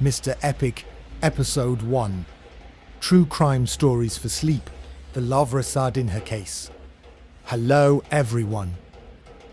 Mr. Epic, Episode 1. True Crime Stories for Sleep, the Laura Sardinha case. Hello everyone,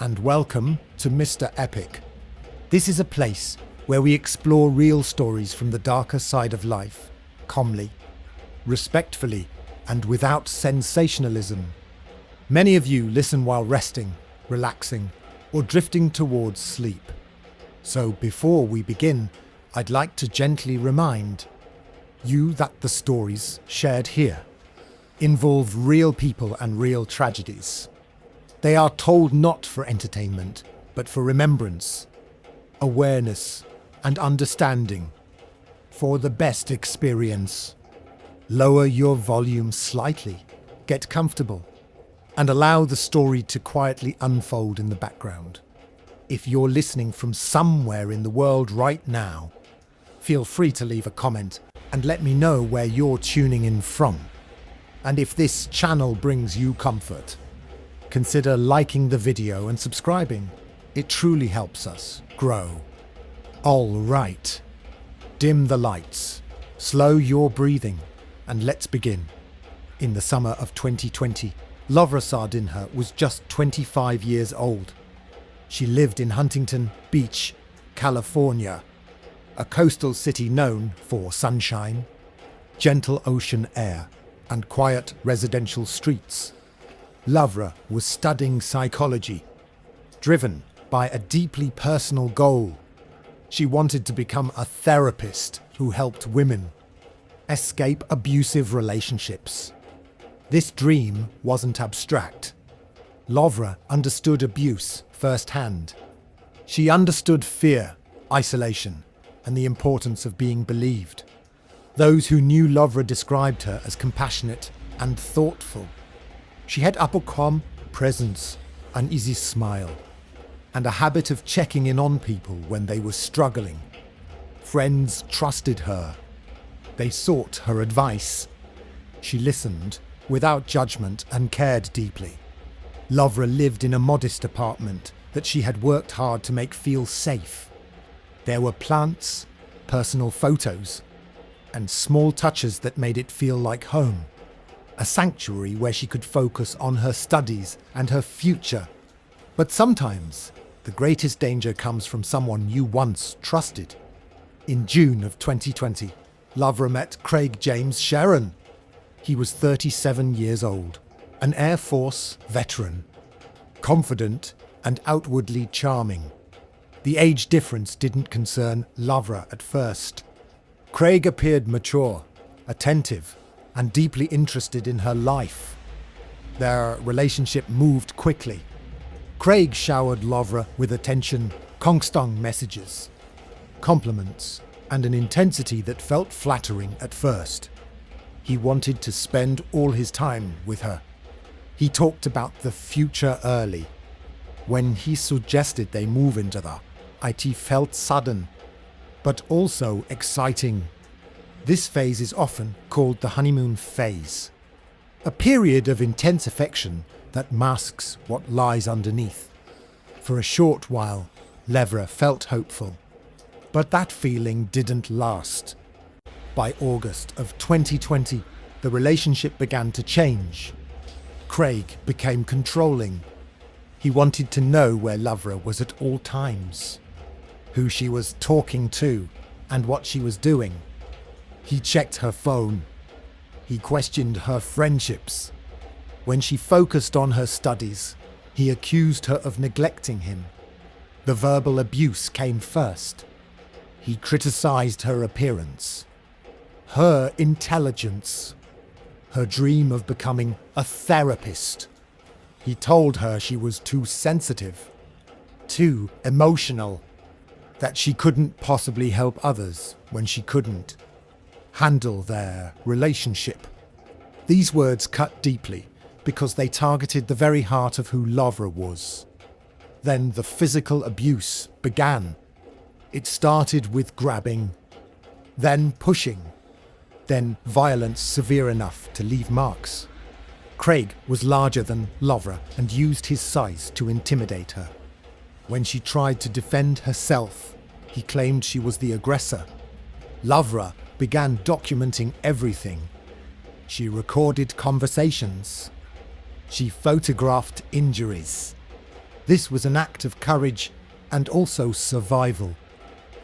and welcome to Mr. Epic. This is a place where we explore real stories from the darker side of life, calmly, respectfully, and without sensationalism. Many of you listen while resting, relaxing, or drifting towards sleep. So before we begin, I'd like to gently remind you that the stories shared here involve real people and real tragedies. They are told not for entertainment, but for remembrance, awareness, and understanding. For the best experience, lower your volume slightly, get comfortable, and allow the story to quietly unfold in the background. If you're listening from somewhere in the world right now, feel free to leave a comment and let me know where you're tuning in from. And if this channel brings you comfort, consider liking the video and subscribing. It truly helps us grow. All right, dim the lights, slow your breathing, and let's begin. In the summer of 2020, Laura Sardinha was just 25 years old. She lived in Huntington Beach, California, a coastal city known for sunshine, gentle ocean air, and quiet residential streets. Laura was studying psychology, driven by a deeply personal goal. She wanted to become a therapist who helped women escape abusive relationships. This dream wasn't abstract. Laura understood abuse firsthand. She understood fear, isolation, and the importance of being believed. Those who knew Laura described her as compassionate and thoughtful. She had a calm presence, an easy smile, and a habit of checking in on people when they were struggling. Friends trusted her. They sought her advice. She listened without judgment and cared deeply. Laura lived in a modest apartment that she had worked hard to make feel safe. There were plants, personal photos, and small touches that made it feel like home. A sanctuary where she could focus on her studies and her future. But sometimes, the greatest danger comes from someone you once trusted. In June of 2020, Laura met Craig James Sharon. He was 37 years old, an Air Force veteran, confident and outwardly charming. The age difference didn't concern Laura at first. Craig appeared mature, attentive, and deeply interested in her life. Their relationship moved quickly. Craig showered Laura with attention, constant messages, compliments, and an intensity that felt flattering at first. He wanted to spend all his time with her. He talked about the future early. When he suggested they move into it felt sudden, but also exciting. This phase is often called the honeymoon phase, a period of intense affection that masks what lies underneath. For a short while, Laura felt hopeful, but that feeling didn't last. By August of 2020, the relationship began to change. Craig became controlling. He wanted to know where Laura was at all times, who she was talking to, and what she was doing. He checked her phone. He questioned her friendships. When she focused on her studies, he accused her of neglecting him. The verbal abuse came first. He criticized her appearance, her intelligence, her dream of becoming a therapist. He told her she was too sensitive, too emotional, that she couldn't possibly help others when she couldn't handle their relationship. These words cut deeply because they targeted the very heart of who Laura was. Then the physical abuse began. It started with grabbing, then pushing, then violence severe enough to leave marks. Craig was larger than Laura and used his size to intimidate her. When she tried to defend herself, he claimed she was the aggressor. Laura began documenting everything. She recorded conversations. She photographed injuries. This was an act of courage and also survival.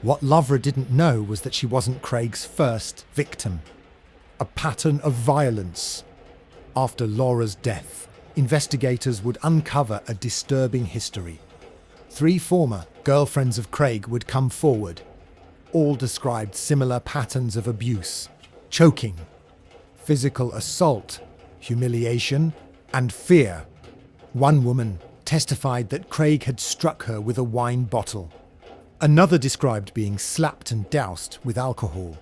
What Laura didn't know was that she wasn't Craig's first victim. A pattern of violence. After Laura's death, investigators would uncover a disturbing history. 3 former girlfriends of Craig would come forward. All described similar patterns of abuse: choking, physical assault, humiliation, and fear. One woman testified that Craig had struck her with a wine bottle. Another described being slapped and doused with alcohol.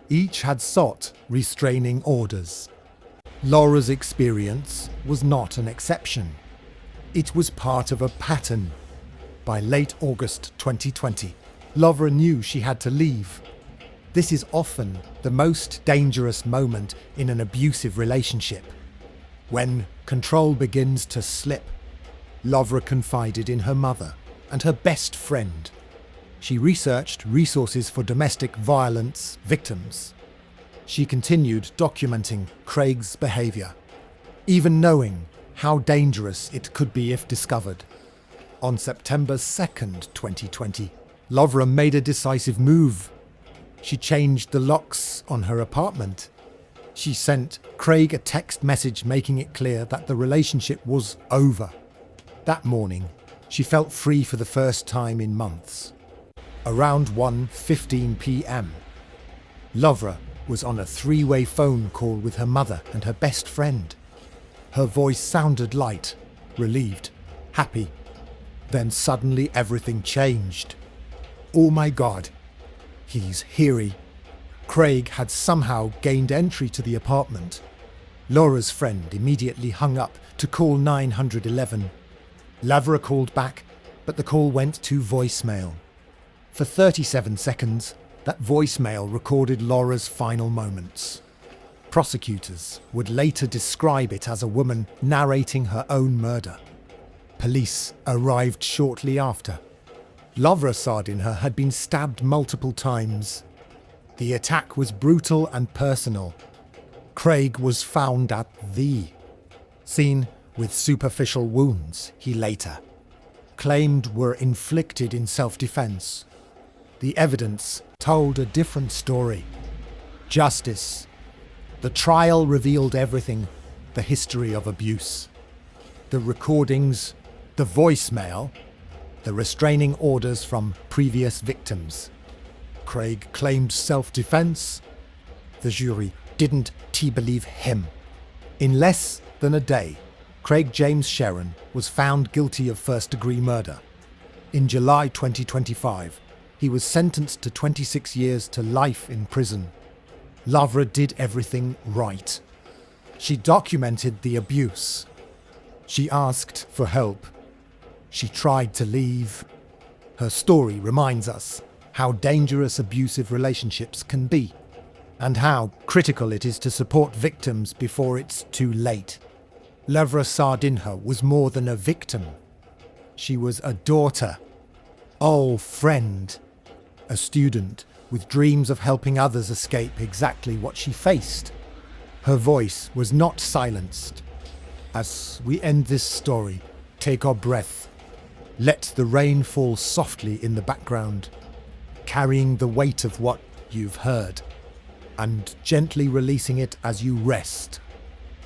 Each had sought restraining orders. Laura's experience was not an exception. It was part of a pattern. By late August 2020, Laura knew she had to leave. This is often the most dangerous moment in an abusive relationship. When control begins to slip, Laura confided in her mother and her best friend. She researched resources for domestic violence victims. She continued documenting Craig's behaviour, even knowing how dangerous it could be if discovered. On September 2nd, 2020, Laura made a decisive move. She changed the locks on her apartment. She sent Craig a text message making it clear that the relationship was over. That morning, she felt free for the first time in months. Around 1:15 p.m, Laura was on a 3-way phone call with her mother and her best friend. Her voice sounded light, relieved, happy. Then suddenly everything changed. Oh my God, he's here. Craig had somehow gained entry to the apartment. Laura's friend immediately hung up to call 911. Laura called back, but the call went to voicemail. For 37 seconds, that voicemail recorded Laura's final moments. Prosecutors would later describe it as a woman narrating her own murder. Police arrived shortly after. Laura Sardinha had been stabbed multiple times. The attack was brutal and personal. Craig was found at the scene with superficial wounds he later claimed were inflicted in self-defense. The evidence told a different story. Justice. The trial revealed everything: the history of abuse, the recordings, the voicemail, the restraining orders from previous victims. Craig claimed self-defense. The jury didn't believe him. In less than a day, Craig James Sharon was found guilty of first-degree murder. In July 2025, he was sentenced to 26 years to life in prison. Laura did everything right. She documented the abuse. She asked for help. She tried to leave. Her story reminds us how dangerous abusive relationships can be, and how critical it is to support victims before it's too late. Laura Sardinha was more than a victim. She was a daughter, a friend, a student with dreams of helping others escape exactly what she faced. Her voice was not silenced. As we end this story, take our breath. Let the rain fall softly in the background, carrying the weight of what you've heard, and gently releasing it as you rest.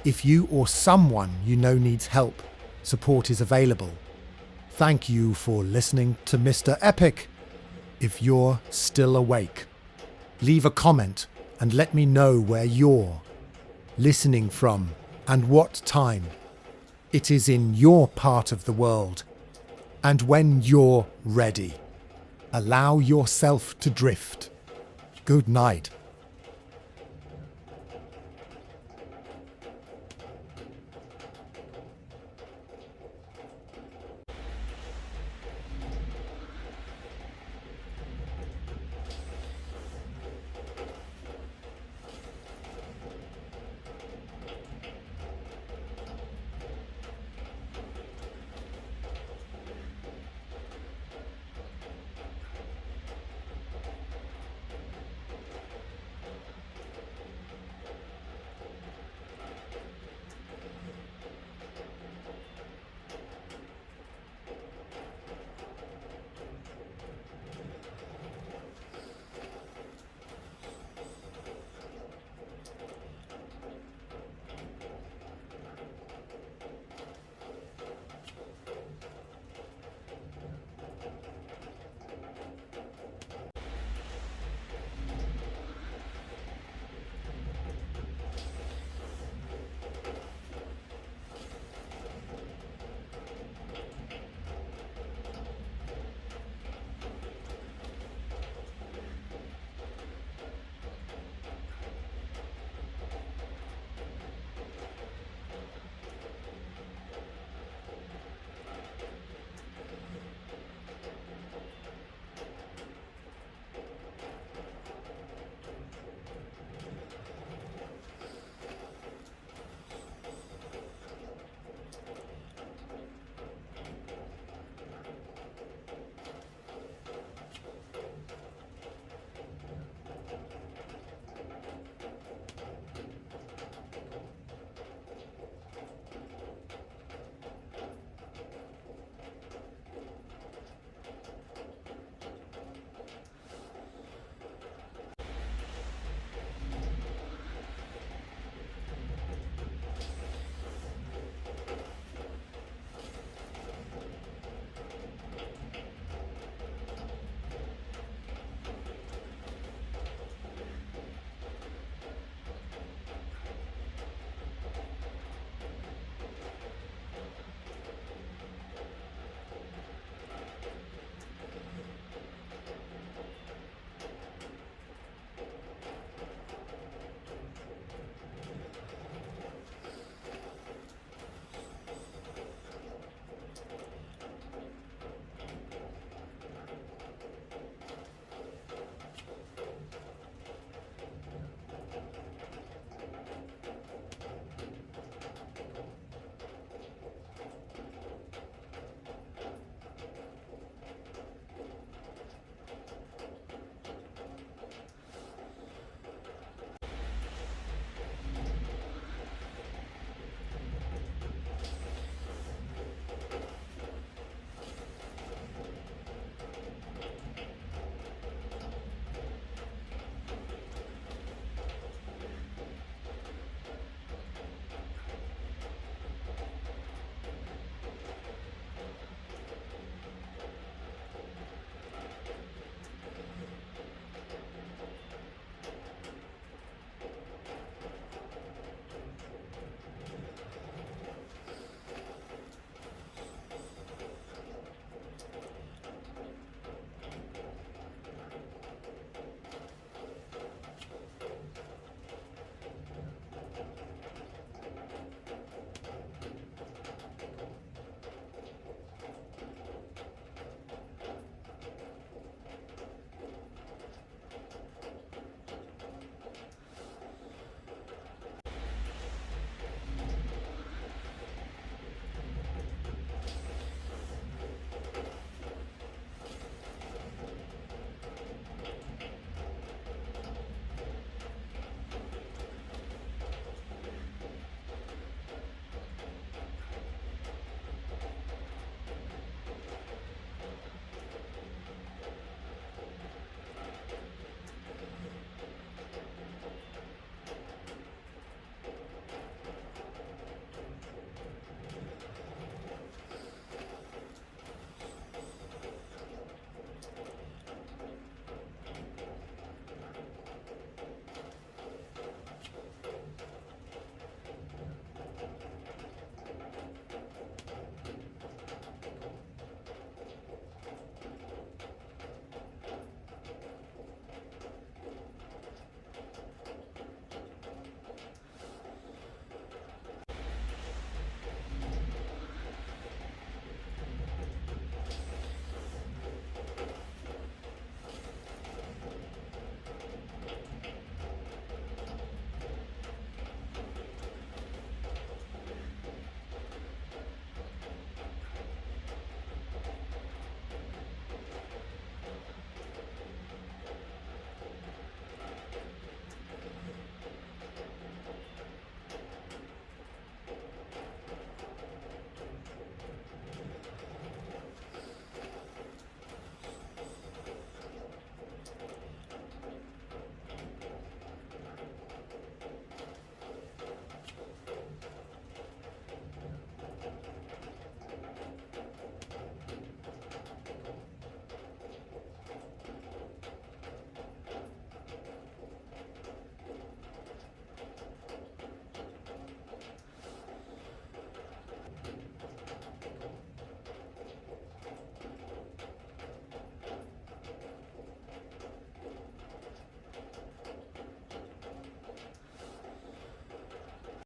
If you or someone you know needs help, support is available. Thank you for listening to Mr. Epic. If you're still awake, leave a comment and let me know where you're listening from and what time. It is in your part of the world. And when you're ready, allow yourself to drift. Good night.